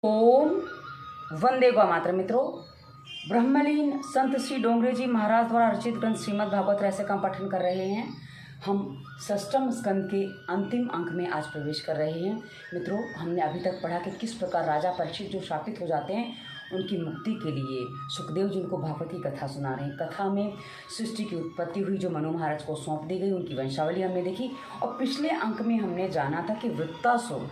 ओम वंदे गौ मातर। मित्रों, ब्रह्मलीन संत श्री डोंगरे जी महाराज द्वारा रचित ग्रंथ श्रीमद् भागवत रहस्य का पठन कर रहे हैं। हम षष्ठम स्कंद के अंतिम अंक में आज प्रवेश कर रहे हैं। मित्रों, हमने अभी तक पढ़ा कि किस प्रकार राजा परीक्षित जो शापित हो जाते हैं उनकी मुक्ति के लिए सुखदेव जी उनको भागवत की कथा सुना रहे हैं। कथा में सृष्टि की उत्पत्ति हुई जो मनु महाराज को सौंप दी गई, उनकी वंशावली हमने देखी। और पिछले अंक में हमने जाना था कि वृत्तासुर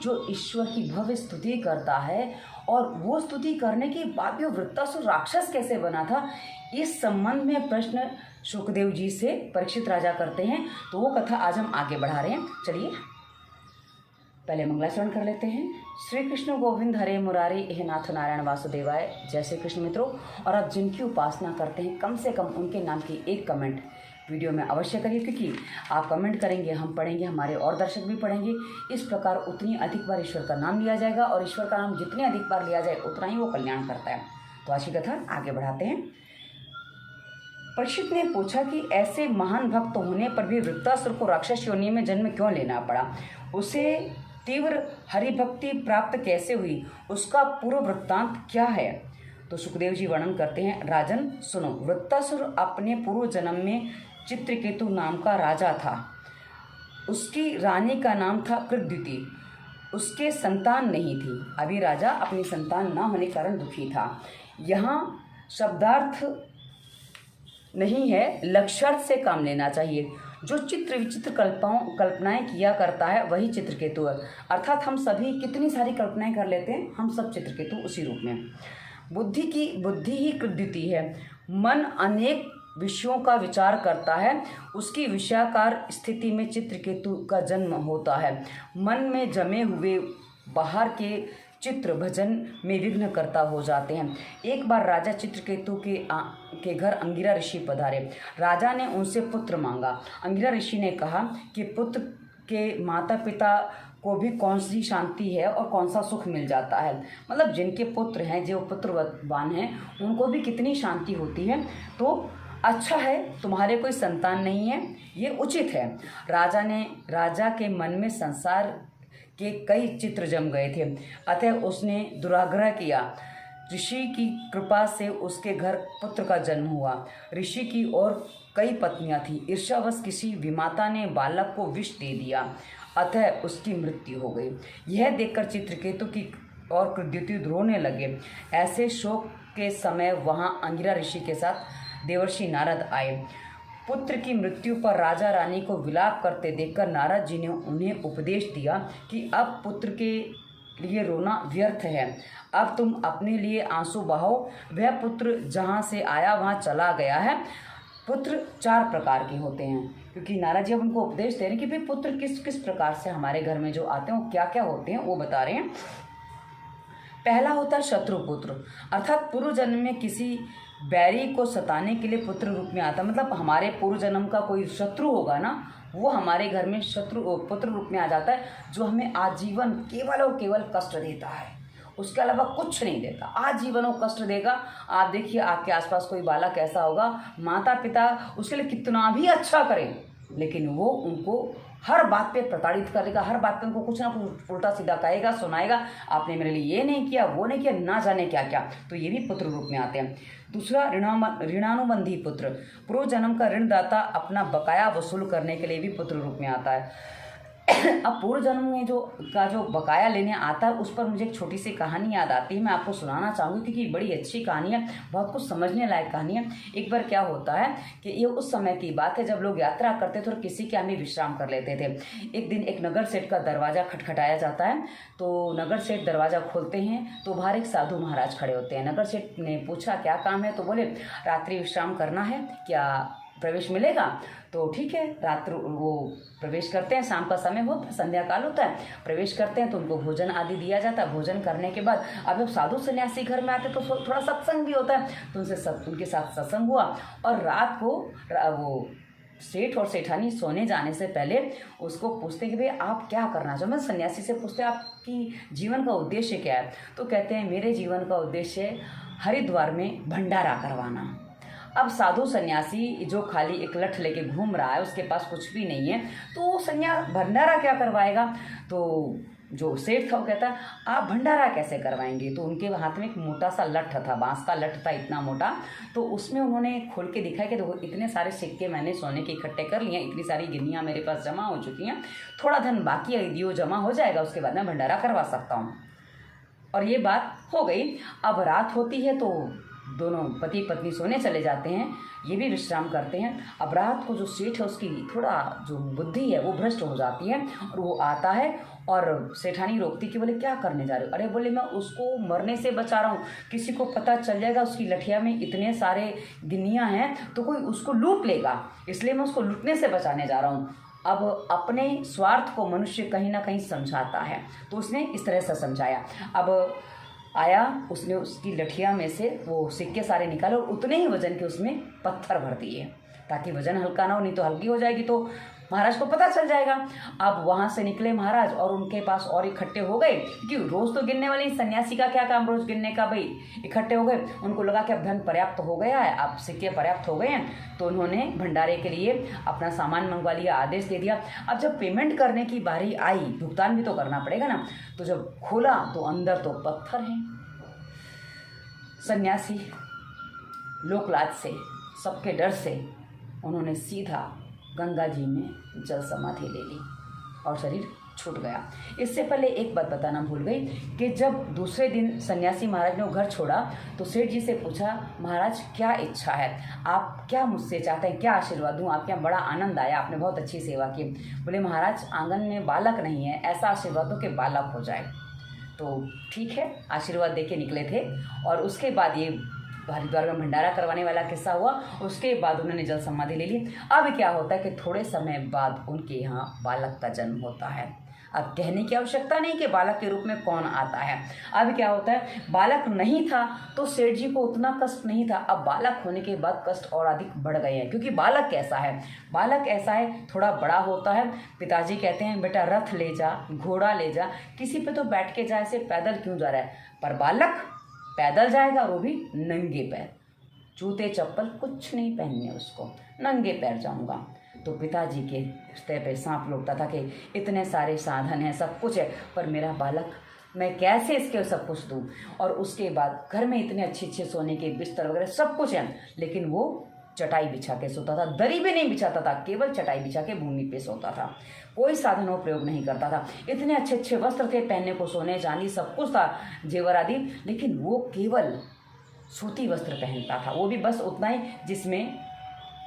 जो ईश्वर की भव्य स्तुति करता है और वो स्तुति करने के बाद भी वृत्तासुर राक्षस कैसे बना था, इस संबंध में प्रश्न सुखदेव जी से परीक्षित राजा करते हैं। तो वो कथा आज हम आगे बढ़ा रहे हैं। चलिए पहले मंगलाचरण कर लेते हैं। श्री कृष्ण गोविंद हरे मुरारे हे नाथ नारायण वासुदेवाय। जय श्री कृष्ण। मित्रों, और आप जिनकी उपासना करते हैं कम से कम उनके नाम की एक कमेंट वीडियो में अवश्य करिए, क्योंकि आप कमेंट करेंगे, हम पढ़ेंगे, हमारे और दर्शक भी पढ़ेंगे। इस प्रकार उतनी अधिक बार ईश्वर का नाम लिया जाएगा और ईश्वर का नाम जितने अधिक बार लिया जाए उतना ही वो कल्याण करता है। तो आज की कथा आगे बढ़ाते हैं। परीक्षित ने पूछा कि ऐसे महान भक्त होने पर भी वृत्तासुर को राक्षस योनि में जन्म क्यों लेना पड़ा, उसे तीव्र हरिभक्ति प्राप्त कैसे हुई, उसका पूर्व वृत्तांत क्या है। तो सुखदेव जी वर्णन करते हैं। राजन सुनो, वृत्तासुर अपने पूर्व जन्म में चित्रकेतु नाम का राजा था। उसकी रानी का नाम था कृद्युति। उसके संतान नहीं थी। अभी राजा अपनी संतान न होने के कारण दुखी था। यहाँ शब्दार्थ नहीं है, लक्ष्यार्थ से काम लेना चाहिए। जो चित्र विचित्र कल्पनाएं किया करता है वही चित्रकेतु है। अर्थात हम सभी कितनी सारी कल्पनाएं कर लेते हैं, हम सब चित्रकेतु उसी रूप में। बुद्धि ही कृद्युति है। मन अनेक विषयों का विचार करता है, उसकी विषयाकार स्थिति में चित्रकेतु का जन्म होता है। मन में जमे हुए बाहर के चित्र भजन में विघ्न करता हो जाते हैं। एक बार राजा चित्रकेतु के घर अंगिरा ऋषि पधारे। राजा ने उनसे पुत्र मांगा। अंगिरा ऋषि ने कहा कि पुत्र के माता पिता को भी कौन सी शांति है और कौन सा सुख मिल जाता है। मतलब जिनके पुत्र हैं, जो पुत्रवान हैं, उनको भी कितनी शांति होती है। तो अच्छा है तुम्हारे कोई संतान नहीं है, ये उचित है। राजा के मन में संसार के कई चित्र जम गए थे, अतः उसने दुराग्रह किया। ऋषि की कृपा से उसके घर पुत्र का जन्म हुआ। ऋषि की और कई पत्नियां थी। ईर्ष्यावश किसी विमाता ने बालक को विष दे दिया, अतः उसकी मृत्यु हो गई। यह देखकर चित्रकेतु की और कृद्युति रोने लगे। ऐसे शोक के समय वहाँ अंगिरा ऋषि के साथ देवर्षि नारद आए। पुत्र की मृत्यु पर राजा रानी को विलाप करते देखकर नारद जी ने उन्हें उपदेश दिया कि अब पुत्र के लिए रोना व्यर्थ है। अब तुम अपने लिए आंसू बहाओ। वह पुत्र जहाँ से आया वहाँ चला गया है। पुत्र 4 प्रकार के होते हैं, क्योंकि नारद जी अब उनको उपदेश दे रहे हैं कि भाई पुत्र किस किस प्रकार से हमारे घर में जो आते हैं वो क्या क्या होते हैं, वो बता रहे हैं। पहला होता है शत्रुपुत्र, अर्थात पूर्व जन्म में किसी बैरी को सताने के लिए पुत्र रूप में आता। मतलब हमारे पूर्व जन्म का कोई शत्रु होगा ना, वो हमारे घर में पुत्र रूप में आ जाता है, जो हमें आजीवन केवल और केवल कष्ट देता है, उसके अलावा कुछ नहीं देता। आजीवन वो कष्ट देगा। आप देखिए आपके आसपास कोई बालक ऐसा होगा, माता पिता उसके लिए कितना भी अच्छा करें, लेकिन वो उनको हर बात पे प्रताड़ित करेगा, हर बात पे उनको कुछ ना कुछ उल्टा सीधा कहेगा, सुनाएगा, आपने मेरे लिए ये नहीं किया, वो नहीं किया, ना जाने क्या क्या। तो ये भी पुत्र रूप में आते हैं। दूसरा ऋणानुबंधी पुत्र, पूर्व जन्म का ऋणदाता अपना बकाया वसूल करने के लिए भी पुत्र रूप में आता है। अब पूर्व जन्म में जो बकाया लेने आता है, उस पर मुझे एक छोटी सी कहानी याद आती है, मैं आपको सुनाना चाहूँगी, क्योंकि बड़ी अच्छी कहानी है, बहुत कुछ समझने लायक कहानी है। एक बार क्या होता है कि ये उस समय की बात है जब लोग यात्रा करते थे और किसी के यहाँ भी विश्राम कर लेते थे। एक दिन एक नगर सेठ का दरवाज़ा खटखटाया जाता है। तो नगर सेठ दरवाज़ा खोलते हैं तो बाहर एक साधु महाराज खड़े होते हैं। नगर सेठ ने पूछा क्या काम है, तो बोले रात्रि विश्राम करना है, क्या प्रवेश मिलेगा। तो ठीक है, रात्र वो प्रवेश करते हैं। शाम का समय हो, संध्या काल होता है, प्रवेश करते हैं तो उनको भोजन आदि दिया जाता है। भोजन करने के बाद अब जब साधु सन्यासी घर में आते तो थोड़ा सत्संग भी होता है, तो उनके साथ सत्संग हुआ। और रात को वो सेठ और सेठानी सोने जाने से पहले उसको पूछते कि भाई आप क्या करना चाहो। मैं सन्यासी से पूछते आपकी जीवन का उद्देश्य क्या है। तो कहते हैं मेरे जीवन का उद्देश्य हरिद्वार में भंडारा करवाना। अब साधु सन्यासी जो खाली एक लठ लेके घूम रहा है, उसके पास कुछ भी नहीं है, तो वो भंडारा क्या करवाएगा। तो जो सेठ था वो कहता आप भंडारा कैसे करवाएंगे। तो उनके हाथ में एक मोटा सा लठ था, बांस का लठ था इतना मोटा। तो उसमें उन्होंने खोल के दिखाया कि देखो इतने सारे सिक्के मैंने सोने के इकट्ठे कर लिए, इतनी सारी गिन्नियाँ मेरे पास जमा हो चुकी हैं, थोड़ा धन बाकी है, यदि वो जमा हो जाएगा उसके बाद मैं भंडारा करवा सकता हूँ। और ये बात हो गई। अब रात होती है तो दोनों पति पत्नी सोने चले जाते हैं, ये भी विश्राम करते हैं। अब रात को जो सेठ है उसकी थोड़ा जो बुद्धि है वो भ्रष्ट हो जाती है और वो आता है और सेठानी रोकती कि बोले क्या करने जा रहे हो। अरे बोले मैं उसको मरने से बचा रहा हूँ, किसी को पता चल जाएगा उसकी लठिया में इतने सारे गिन्नियाँ हैं तो कोई उसको लूट लेगा, इसलिए मैं उसको लूटने से बचाने जा रहा हूँ। अब अपने स्वार्थ को मनुष्य कहीं ना कहीं समझाता है, तो उसने इस तरह से समझाया। अब आया, उसने उसकी लठिया में से वो सिक्के सारे निकाले और उतने ही वजन के उसमें पत्थर भर दिए ताकि वजन हल्का ना हो, नहीं तो हल्की हो जाएगी तो महाराज को पता चल जाएगा। अब वहाँ से निकले महाराज और उनके पास और इकट्ठे हो गए, क्योंकि रोज़ तो गिनने वाली सन्यासी का क्या काम रोज़ गिनने का, भाई इकट्ठे हो गए। उनको लगा कि अब धन पर्याप्त हो गया है, अब सिक्के पर्याप्त हो गए हैं, तो उन्होंने भंडारे के लिए अपना सामान मंगवा लिया, आदेश दे दिया। अब जब पेमेंट करने की बारी आई, भुगतान भी तो करना पड़ेगा ना, तो जब खोला तो अंदर तो पत्थर हैं। सन्यासी लोकलाज से, सबके डर से उन्होंने सीधा गंगा जी में जल समाधि ले ली और शरीर छूट गया। इससे पहले एक बात बताना भूल गई कि जब दूसरे दिन सन्यासी महाराज ने वो घर छोड़ा तो सेठ जी से पूछा, महाराज क्या इच्छा है, आप क्या मुझसे चाहते हैं, क्या आशीर्वाद दूँ आपके यहाँ, बड़ा आनंद आया, आपने बहुत अच्छी सेवा की। बोले महाराज आंगन में बालक नहीं है, ऐसा आशीर्वाद दो कि बालक हो जाए। तो ठीक है, आशीर्वाद दे के निकले थे। और उसके बाद ये हरिद्वार में भंडारा करवाने वाला किस्सा हुआ, उसके बाद उन्होंने जल समाधि ले ली। अब क्या होता है कि थोड़े समय बाद उनके यहाँ बालक का जन्म होता है। अब कहने की आवश्यकता नहीं कि बालक के रूप में कौन आता है। अब क्या होता है, बालक नहीं था तो सेठ जी को उतना कष्ट नहीं था, अब बालक होने के बाद कष्ट और अधिक बढ़ गए हैं। क्योंकि बालक कैसा है, बालक ऐसा है थोड़ा बड़ा होता है, पिताजी कहते हैं बेटा रथ ले जा, घोड़ा ले जा, किसी पे तो बैठ के जा, ऐसे पैदल क्यों जा रहा है। पर बालक पैदल जाएगा, वो भी नंगे पैर, जूते चप्पल कुछ नहीं पहनने उसको, नंगे पैर जाऊंगा। तो पिताजी के हृदय पे सांप लौटता था कि इतने सारे साधन हैं, सब कुछ है, पर मेरा बालक, मैं कैसे इसके सब कुछ दूँ। और उसके बाद घर में इतने अच्छे अच्छे सोने के बिस्तर वगैरह सब कुछ है, लेकिन वो चटाई बिछा के सोता था, दरी भी नहीं बिछाता था, केवल चटाई बिछा के भूमि पे सोता था, कोई साधन वो प्रयोग नहीं करता था। इतने अच्छे अच्छे वस्त्र थे पहनने को, सोने चांदी सब कुछ था, जेवर आदि, लेकिन वो केवल सूती वस्त्र पहनता था, वो भी बस उतना ही जिसमें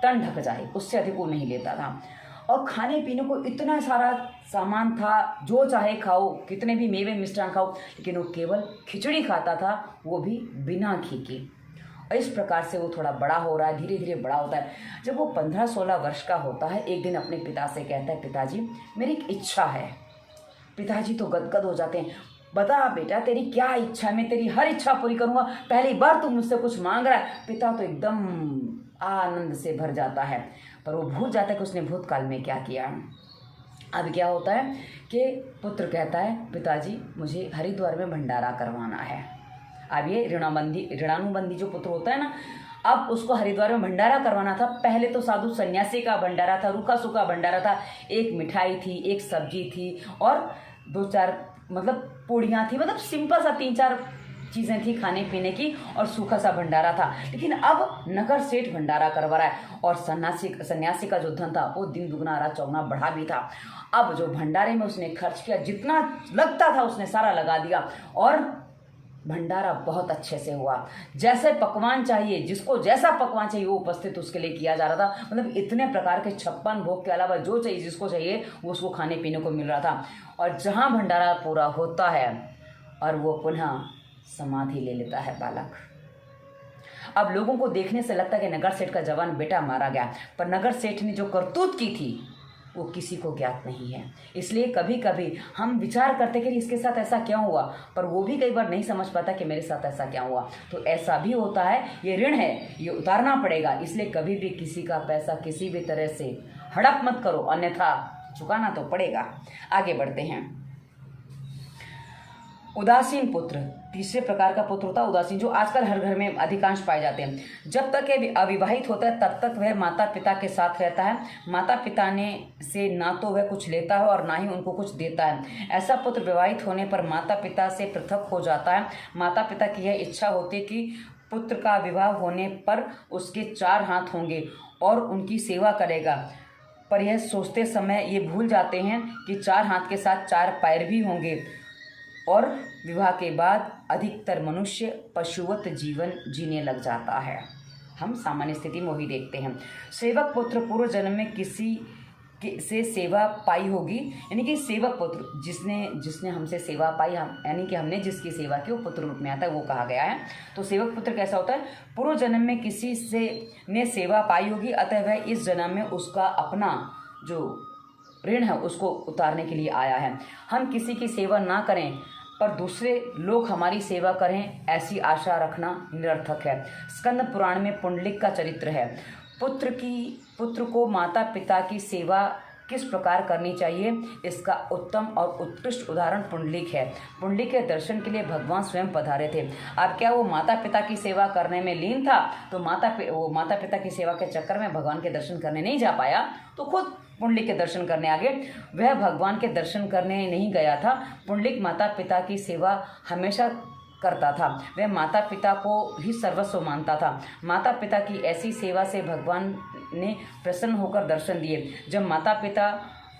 तन ढक जाए, उससे अधिक वो नहीं लेता था। और खाने पीने को इतना सारा सामान था, जो चाहे खाओ, कितने भी मेवे मिष्ठान खाओ, लेकिन वो केवल खिचड़ी खाता था, वो भी बिना घी के। इस प्रकार से वो थोड़ा बड़ा हो रहा है, धीरे धीरे बड़ा होता है। जब वो 15-16 वर्ष का होता है, एक दिन अपने पिता से कहता है, पिताजी मेरी एक इच्छा है। पिताजी तो गदगद हो जाते हैं, बता बेटा तेरी क्या इच्छा है, मैं तेरी हर इच्छा पूरी करूँगा, पहली बार तू मुझसे कुछ मांग रहा है। पिता तो एकदम आनंद से भर जाता है, पर वो भूल जाता है कि उसने भूतकाल में क्या किया। अब क्या होता है कि पुत्र कहता है, पिताजी मुझे हरिद्वार में भंडारा करवाना है। अब ये ऋणानुबंधी जो पुत्र होता है ना, अब उसको हरिद्वार में भंडारा करवाना था। पहले तो साधु सन्यासी का भंडारा था, रूखा सूखा भंडारा था, एक मिठाई थी, एक सब्जी थी और 2-4 मतलब पूड़ियाँ थी, मतलब सिंपल सा 3-4 चीज़ें थी खाने पीने की, और सूखा सा भंडारा था। लेकिन अब नगर सेठ भंडारा करवा रहा है, और सन्यासी का जो धन था वो दिन दुगना रात चौगुना बढ़ा भी था। अब जो भंडारे में उसने खर्च किया, जितना लगता था उसने सारा लगा दिया, और भंडारा बहुत अच्छे से हुआ। जैसे पकवान चाहिए, जिसको जैसा पकवान चाहिए वो उपस्थित उसके लिए किया जा रहा था। मतलब इतने प्रकार के 56 भोग के अलावा जो चाहिए, जिसको चाहिए वो उसको खाने पीने को मिल रहा था। और जहाँ भंडारा पूरा होता है और वो पुनः समाधि ले लेता है बालक। अब लोगों को देखने से लगता है कि नगर सेठ का जवान बेटा मारा गया, पर नगर सेठ ने जो करतूत की थी वो किसी को ज्ञात नहीं है। इसलिए कभी कभी हम विचार करते कि इसके साथ ऐसा क्यों हुआ, पर वो भी कई बार नहीं समझ पाता कि मेरे साथ ऐसा क्या हुआ। तो ऐसा भी होता है, ये ऋण है, ये उतारना पड़ेगा। इसलिए कभी भी किसी का पैसा किसी भी तरह से हड़प मत करो, अन्यथा चुकाना तो पड़ेगा। आगे बढ़ते हैं। उदासीन पुत्र, तीसरे प्रकार का पुत्र होता है उदासीन, जो आजकल हर घर में अधिकांश पाए जाते हैं। जब तक ये अविवाहित होता है तब तक वह माता पिता के साथ रहता है। माता पिता ने से ना तो वह कुछ लेता है और ना ही उनको कुछ देता है। ऐसा पुत्र विवाहित होने पर माता पिता से पृथक हो जाता है। माता पिता की यह इच्छा होती है कि पुत्र का विवाह होने पर उसके 4 हाथ होंगे और उनकी सेवा करेगा, पर यह सोचते समय ये भूल जाते हैं कि 4 हाथ के साथ 4 पैर भी होंगे। और विवाह के बाद अधिकतर मनुष्य पशुवत जीवन जीने लग जाता है। हम सामान्य स्थिति में वही देखते हैं। सेवक पुत्र पूर्व जन्म में किसी से सेवा पाई होगी, यानी कि सेवक पुत्र जिसने हमसे सेवा पाई, हम यानी कि हमने जिसकी सेवा की वो पुत्र रूप में आता है, वो कहा गया है। तो सेवक पुत्र कैसा होता है? पूर्व जन्म में किसी से ने सेवा पाई होगी, अतः वह इस जन्म में उसका अपना जो ऋण है उसको उतारने के लिए आया है। हम किसी की सेवा ना करें पर दूसरे लोग हमारी सेवा करें, ऐसी आशा रखना निरर्थक है। स्कंद पुराण में पुंडलिक का चरित्र है। पुत्र को माता पिता की सेवा किस प्रकार करनी चाहिए, इसका उत्तम और उत्कृष्ट उदाहरण पुंडलिक है। पुंडलिक के दर्शन के लिए भगवान स्वयं पधारे थे। अब क्या वो माता पिता की सेवा करने में लीन था, तो वो माता पिता की सेवा के चक्कर में भगवान के दर्शन करने नहीं जा पाया, तो खुद पुंडलिक के दर्शन करने आ गए। वह भगवान के दर्शन करने नहीं गया था। पुंडलिक माता पिता की सेवा हमेशा करता था। वह माता पिता को ही सर्वस्व मानता था। माता पिता की ऐसी सेवा से भगवान ने प्रसन्न होकर दर्शन दिए।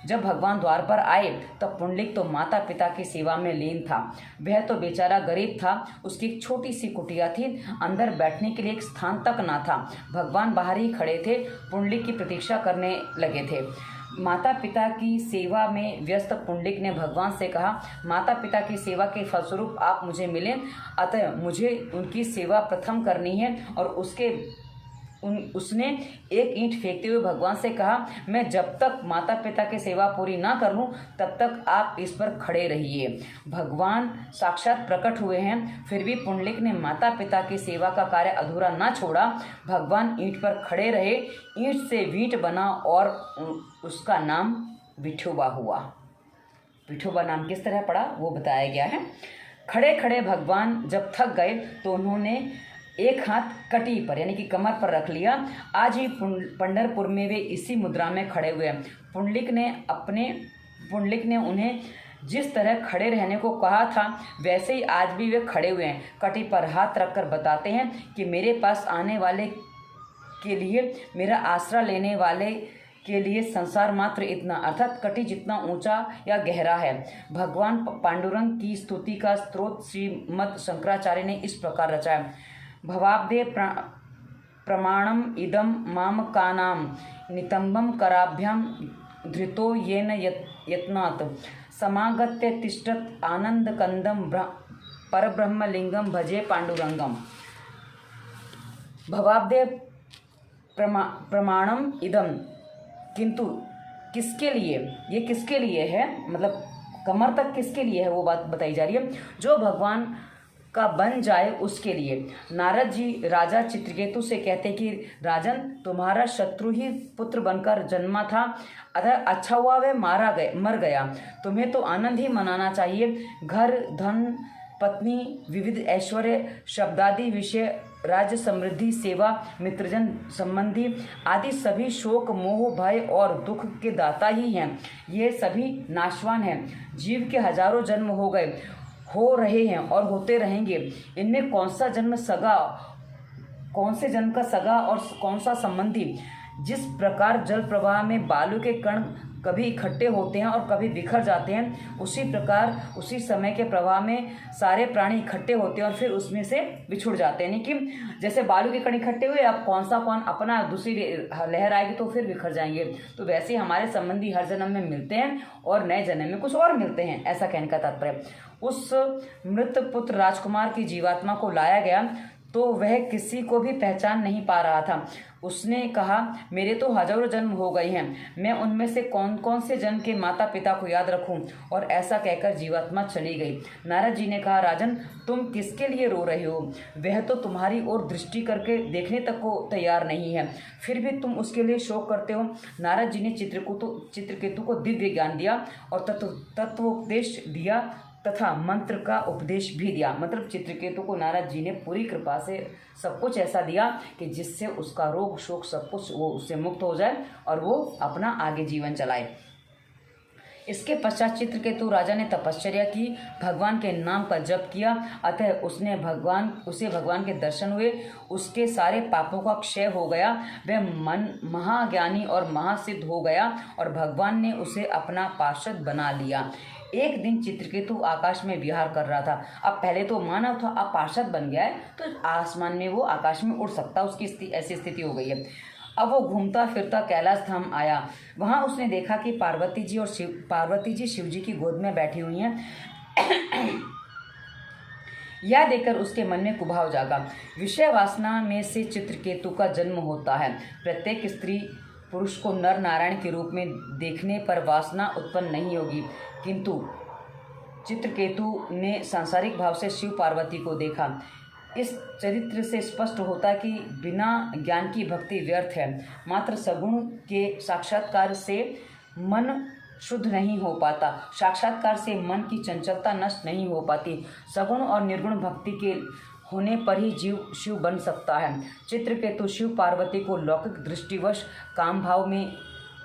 जब भगवान द्वार पर आए तब पुंडलिक तो माता पिता की सेवा में लीन था। वह तो बेचारा गरीब था, उसकी एक छोटी सी कुटिया थी, अंदर बैठने के लिए एक स्थान तक ना था। भगवान बाहर ही खड़े थे, पुंडलिक की प्रतीक्षा करने लगे थे। माता पिता की सेवा में व्यस्त पुंडलिक ने भगवान से कहा, माता पिता की सेवा के फलस्वरूप आप मुझे मिले, अतः मुझे उनकी सेवा प्रथम करनी है। और उसने एक ईंट फेंकते हुए भगवान से कहा, मैं जब तक माता पिता की सेवा पूरी ना कर लूं तब तक आप इस पर खड़े रहिए। भगवान साक्षात प्रकट हुए हैं, फिर भी पुंडलिक ने माता पिता की सेवा का कार्य अधूरा ना छोड़ा। भगवान ईंट पर खड़े रहे, ईंट से वींट बना और उसका नाम विठोबा हुआ। विठोबा नाम किस तरह पड़ा वो बताया गया है। खड़े खड़े भगवान जब थक गए तो उन्होंने एक हाथ कटी पर यानी कि कमर पर रख लिया। आज ही पंढरपुर में वे इसी मुद्रा में खड़े हुए हैं। पुंडलिक ने उन्हें जिस तरह खड़े रहने को कहा था वैसे ही आज भी वे खड़े हुए हैं। कटी पर हाथ रखकर बताते हैं कि मेरे पास आने वाले के लिए, मेरा आसरा लेने वाले के लिए संसार मात्र इतना, अर्थात कटी जितना ऊंचा या गहरा है। भगवान पांडुरंग की स्तुति का स्त्रोत श्रीमद् शंकराचार्य ने इस प्रकार रचा है। भवाब्दे प्रमाणम इदम मामकानां नितंबम कराभ्याम धृतो येन यत्नात् समागत्य तिष्ठत् आनंदकंदम परब्रह्मलिंगम भजे पांडुरंगम। भवाब्दे प्रमाणम इदम, किंतु किसके लिए, ये किसके लिए है, मतलब कमर तक किसके लिए है वो बात बताई जा रही है। जो भगवान का बन जाए उसके लिए। नारद जी राजा चित्रकेतु से कहते कि राजन, तुम्हारा शत्रु ही पुत्र बनकर जन्मा था, अतः अच्छा हुआ वह मर गया। तुम्हें तो आनंद ही मनाना चाहिए। घर, धन, पत्नी, विविध ऐश्वर्य, शब्दादि विषय, राज्य, समृद्धि, सेवा, मित्रजन, संबंधी आदि सभी शोक, मोह, भय और दुख के दाता ही हैं। ये सभी नाशवान हैं। जीव के हजारों जन्म हो रहे हैं और होते रहेंगे। इनमें कौन से जन्म का सगा और कौन सा संबंधी। जिस प्रकार जल प्रवाह में बालू के कण कभी इकट्ठे होते हैं और कभी बिखर जाते हैं, उसी प्रकार उसी समय के प्रवाह में सारे प्राणी इकट्ठे होते हैं और फिर उसमें से बिछुड़ जाते हैं। यानी कि जैसे बालू के कण इकट्ठे हुए, अब कौन अपना दूसरी लहर आएगी तो फिर बिखर जाएंगे, तो वैसे ही हमारे संबंधी हर जन्म में मिलते हैं और नए जन्म में कुछ और मिलते हैं, ऐसा कहने का तात्पर्य। उस मृत पुत्र राजकुमार की जीवात्मा को लाया गया तो वह किसी को भी पहचान नहीं पा रहा था। उसने कहा, मेरे तो हजारों जन्म हो गए हैं, मैं उनमें से कौन कौन से जन्म के माता पिता को याद रखूं। और ऐसा कहकर जीवात्मा चली गई। नारद जी ने कहा, राजन, तुम किसके लिए रो रहे हो? वह तो तुम्हारी ओर दृष्टि करके देखने तक को तैयार नहीं है, फिर भी तुम उसके लिए शोक करते हो। नारद जी ने चित्रकेतु को दिव्य ज्ञान दिया और तत्वोपदेश दिया। तथा मंत्र का उपदेश भी दिया। मतलब चित्रकेतु को नारद जी ने पूरी कृपा से सब कुछ ऐसा दिया कि जिससे उसका रोग शोक सब कुछ वो उससे मुक्त हो जाए और वो अपना आगे जीवन चलाए। इसके पश्चात चित्रकेतु राजा ने तपश्चर्या की, भगवान के नाम का जप किया, अतः उसे भगवान के दर्शन हुए, उसके सारे पापों का क्षय हो गया, वह मन महाज्ञानी और महासिद्ध हो गया और भगवान ने उसे अपना पार्षद बना लिया। एक दिन चित्रकेतु आकाश में विहार कर रहा था। अब पहले तो मानव था, अब पार्षद बन गया है तो आसमान में वो आकाश में उड़ सकता, उसकी ऐसी स्थिति हो गई है। अब वो घूमता फिरता कैलाश धाम आया। वहां उसने देखा कि पार्वती जी शिव जी की गोद में बैठी हुई हैं। यह देखकर उसके मन में कुभाव जागा। विषय वासना में से चित्रकेतु का जन्म होता है। प्रत्येक स्त्री पुरुष को नर नारायण के रूप में देखने पर वासना उत्पन्न नहीं होगी, किंतु चित्रकेतु ने सांसारिक भाव से शिव पार्वती को देखा। इस चरित्र से स्पष्ट होता है कि बिना ज्ञान की भक्ति व्यर्थ है। मात्र सगुण के साक्षात्कार से मन शुद्ध नहीं हो पाता, साक्षात्कार से मन की चंचलता नष्ट नहीं हो पाती। सगुण और निर्गुण भक्ति के होने पर ही जीव शिव बन सकता है। चित्रकेतु शिव पार्वती को लौकिक दृष्टिवश काम भाव में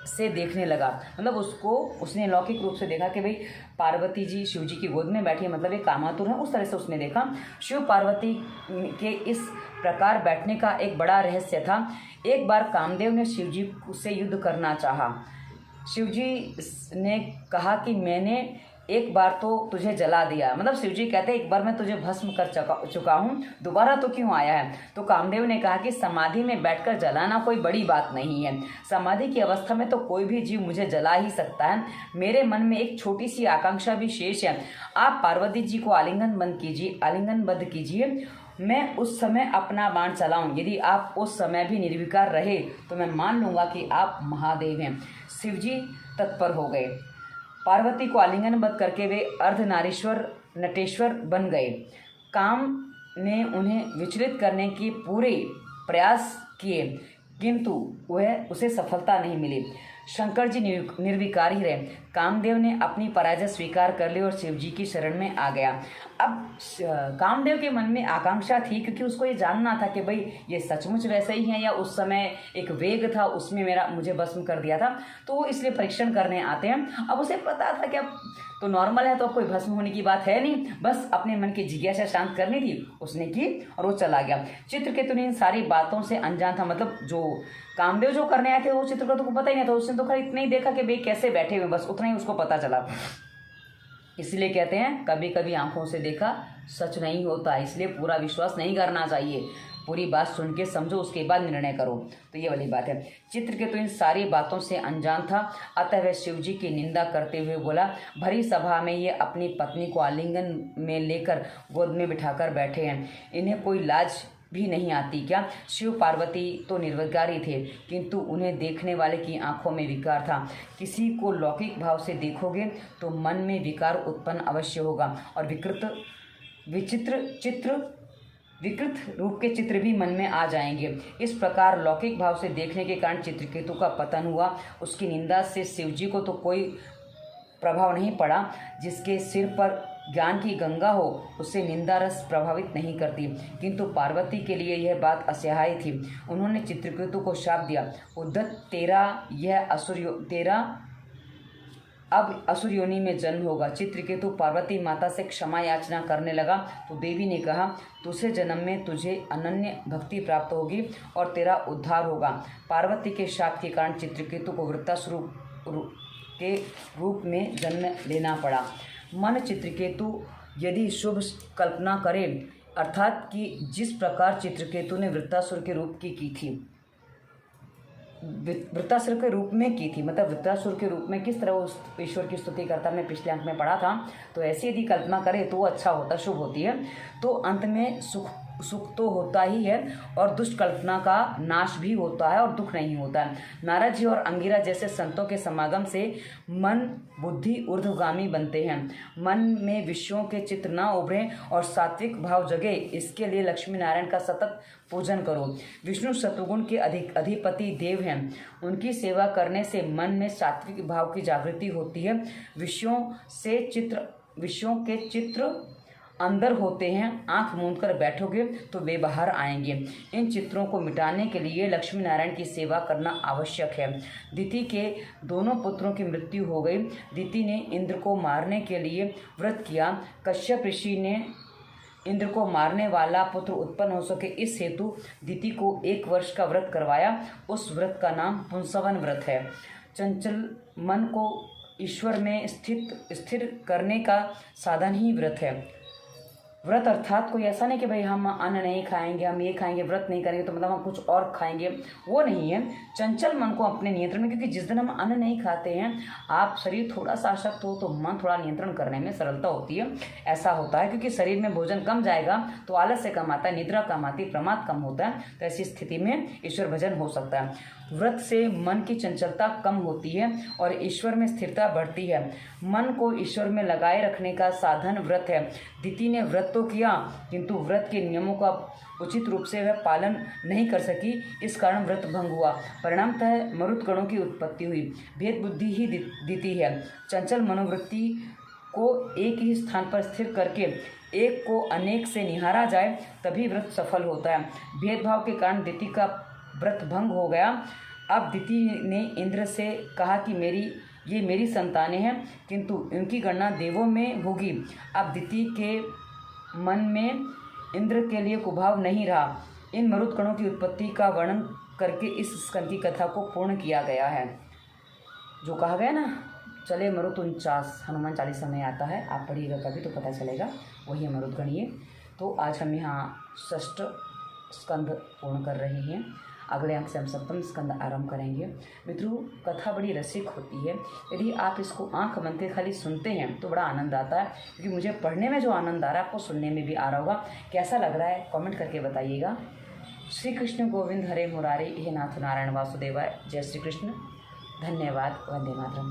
से देखने लगा। मतलब उसने लौकिक रूप से देखा कि भाई पार्वती जी शिव जी की गोद में बैठी है, मतलब ये कामातुर है, उस तरह से उसने देखा। शिव पार्वती के इस प्रकार बैठने का एक बड़ा रहस्य था। एक बार कामदेव ने शिव जी से युद्ध करना चाहा। शिव जी ने कहा कि मैंने एक बार तो तुझे जला दिया, मतलब शिव जी कहते एक बार मैं तुझे भस्म कर चुका हूँ, दोबारा तो क्यों आया है। तो कामदेव ने कहा कि समाधि में बैठकर जलाना कोई बड़ी बात नहीं है, समाधि की अवस्था में तो कोई भी जीव मुझे जला ही सकता है। मेरे मन में एक छोटी सी आकांक्षा भी शेष है। आप पार्वती जी को आलिंगनबद्ध कीजिए, मैं उस समय अपना बाण चलाऊं। यदि आप उस समय भी निर्विकार रहे तो मैं मान लूंगा कि आप महादेव हैं। शिवजी तत्पर हो गए। पार्वती को आलिंगनबद्ध करके वे अर्धनारीश्वर नटेश्वर बन गए। काम ने उन्हें विचलित करने की पूरे प्रयास किए, किंतु उसे सफलता नहीं मिली। शंकर जी निर्विकार ही रहे। कामदेव ने अपनी पराजय स्वीकार कर ली और शिव जी की शरण में आ गया। अब कामदेव के मन में आकांक्षा थी, क्योंकि उसको ये जानना था कि भाई ये सचमुच वैसे ही है या उस समय एक वेग था उसमें मुझे भस्म कर दिया था, तो वो इसलिए परीक्षण करने आते हैं। अब उसे पता था कि अब तो नॉर्मल है, तो कोई भस्म होने की बात है नहीं, बस अपने मन की जिज्ञासा शांत करनी थी, उसने की और वो चला गया। चित्रकेतु ने इन सारी बातों से अनजान था। मतलब जो कामदेव जो करने आए थे वो चित्रकेतु को पता ही नहीं था, उसने तो खाली इतना ही देखा कि भाई कैसे बैठे हुए, बस उतना ही उसको पता चला। इसलिए कहते हैं कभी कभी आंखों से देखा सच नहीं होता, इसलिए पूरा विश्वास नहीं करना चाहिए, पूरी बात सुन के समझो, उसके बाद निर्णय करो। तो ये वाली बात है। चित्रकेतु इन सारी बातों से अनजान था, अतः वह शिव जी की निंदा करते हुए बोला, भरी सभा में ये अपनी पत्नी को आलिंगन में लेकर गोद में बिठाकर बैठे हैं, इन्हें कोई लाज भी नहीं आती क्या। शिव पार्वती तो निर्विकारी थे, किंतु उन्हें देखने वाले की आंखों में विकार था। किसी को लौकिक भाव से देखोगे तो मन में विकार उत्पन्न अवश्य होगा और विकृत रूप के चित्र भी मन में आ जाएंगे। इस प्रकार लौकिक भाव से देखने के कारण चित्रकेतु का पतन हुआ। उसकी निंदा से शिवजी को तो कोई प्रभाव नहीं पड़ा। जिसके सिर पर ज्ञान की गंगा हो उससे निंदा रस प्रभावित नहीं करती, किंतु पार्वती के लिए यह बात असह्य थी। उन्होंने चित्रकेतु को शाप दिया, उद्धत तेरा अब असुर योनि में जन्म होगा। चित्रकेतु पार्वती माता से क्षमा याचना करने लगा तो देवी ने कहा, दूसरे जन्म में तुझे अनन्य भक्ति प्राप्त होगी और तेरा उद्धार होगा। पार्वती के शाप के कारण चित्रकेतु को वृत्तासुर के रूप में जन्म लेना पड़ा। मन चित्रकेतु यदि शुभ कल्पना करे, अर्थात कि जिस प्रकार चित्रकेतु ने वृत्तासुर के रूप की थी, वृत्तासुर के रूप में की थी, मतलब वृत्तासुर के रूप में किस तरह उस ईश्वर की स्तुति करता, हमने पिछले अंक में पढ़ा था। तो ऐसी यदि कल्पना करे तो अच्छा होता, शुभ होती है। तो अंत में सुख तो होता ही है और दुष्ट कल्पना का नाश भी होता है और दुख नहीं होता है। नारद जी और अंगिरा जैसे संतों के समागम से मन बुद्धि ऊर्ध्वगामी बनते हैं। मन में विषयों के चित्र न उभरें और सात्विक भाव जगे, इसके लिए लक्ष्मी नारायण का सतत पूजन करो। विष्णु सत्वगुण के अधिपति देव हैं, उनकी सेवा करने से मन में सात्विक भाव की जागृति होती है। विषयों से चित्र विषयों के चित्र अंदर होते हैं, आंख मूंद कर बैठोगे तो वे बाहर आएंगे। इन चित्रों को मिटाने के लिए लक्ष्मी नारायण की सेवा करना आवश्यक है। दिति के दोनों पुत्रों की मृत्यु हो गई। दिति ने इंद्र को मारने के लिए व्रत किया। कश्यप ऋषि ने इंद्र को मारने वाला पुत्र उत्पन्न हो सके, इस हेतु दिति को 1 वर्ष का व्रत करवाया। उस व्रत का नाम पुंसवन व्रत है। चंचल मन को ईश्वर में स्थिर करने का साधन ही व्रत है। व्रत अर्थात कोई ऐसा नहीं कि भाई हम अन्न नहीं खाएंगे, हम ये खाएंगे, व्रत नहीं करेंगे तो मतलब हम कुछ और खाएंगे, वो नहीं है। चंचल मन को अपने नियंत्रण में, क्योंकि जिस दिन हम अन्न नहीं खाते हैं, आप शरीर थोड़ा सा अशक्त हो तो मन थोड़ा नियंत्रण करने में सरलता होती है। ऐसा होता है क्योंकि शरीर में भोजन कम जाएगा तो आलस्य कम आता है, निद्रा कम आती है, प्रमाद कम होता है। तो ऐसी स्थिति में ईश्वर भजन हो सकता है। व्रत से मन की चंचलता कम होती है और ईश्वर में स्थिरता बढ़ती है। मन को ईश्वर में लगाए रखने का साधन व्रत है। दिति ने व्रत तो किया किंतु व्रत के नियमों का उचित रूप से वह पालन नहीं कर सकी, इस कारण व्रत भंग हुआ। परिणामतः मरुत गणों की उत्पत्ति हुई। भेद बुद्धि ही दिति है। चंचल मनोवृत्ति को एक ही स्थान पर स्थिर करके एक को अनेक से निहारा जाए तभी व्रत सफल होता है। भेदभाव के कारण दिति का व्रत भंग हो गया। अब दिति ने इंद्र से कहा कि ये मेरी संतानें हैं, किंतु इनकी गणना देवों में होगी। अब दिति के मन में इंद्र के लिए कुभाव नहीं रहा। इन मरुत गणों की उत्पत्ति का वर्णन करके इस स्कंद की कथा को पूर्ण किया गया है। जो कहा गया ना, चले मरुत 49 हनुमान चालीसा में आता है, आप पढ़िएगा कभी तो पता चलेगा, वही है मरुत गणीय। तो आज हम यहाँ 6ठ स्कंद पूर्ण कर रहे हैं। अगले अंक से हम 7वां स्कंद आरंभ करेंगे। मित्रों, कथा बड़ी रसिक होती है। यदि आप इसको आंख बंद के खाली सुनते हैं तो बड़ा आनंद आता है, क्योंकि मुझे पढ़ने में जो आनंद आ रहा है आपको सुनने में भी आ रहा होगा। कैसा लग रहा है कमेंट करके बताइएगा। श्री कृष्ण गोविंद हरे मुरारी, हे नाथ नारायण वासुदेवाय। जय श्री कृष्ण। धन्यवाद। वंदे मातरम।